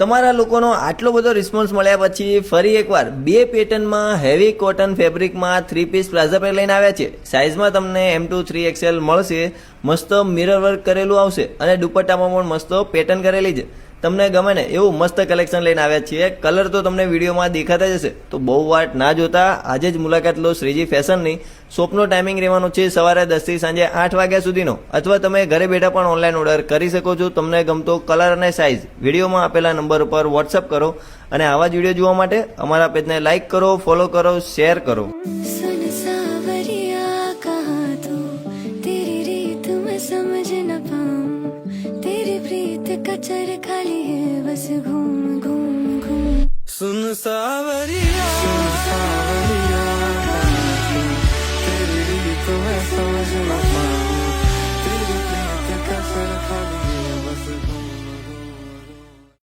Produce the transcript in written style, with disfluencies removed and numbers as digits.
તમારા લોકોનો આટલો બધો રિસ્પોન્સ મળ્યા પછી ફરી એકવાર 2 પેટર્નમાં હેવી કોટન ફેબ્રિકમાં 3 પીસ પ્લાઝા પેક લઈને આવ્યા છે. સાઇઝમાં તમને M2 3XL મળશે. મસ્ત મિરર વર્ક કરેલું આવશે અને દુપટ્ટામાં પણ મસ્ત પેટર્ન કરેલી છે. તમને ગમે ને એવું મસ્ત કલેક્શન લઈને આવ્યા છીએ. કલર તો તમને વિડીયોમાં દેખાતા જ હશે, તો બહુ વાટ ના જોતા આજે જ મુલાકાત લો શ્રીજી ફેશનની. શોપનો ટાઈમિંગ રહેવાનો છે સવારે 10 થી સાંજે 8 વાગ્યા સુધીનો, અથવા તમે ઘરે બેઠા પણ ઓનલાઈન ઓર્ડર કરી શકો છો. તમને ગમતો કલર અને સાઇઝ વિડીયોમાં આપેલા નંબર ઉપર વોટ્સઅપ કરો અને આવા જ વિડીયો જોવા માટે અમારા પેજને લાઇક કરો, ફોલો કરો, શેર કરો. सुन सावरिया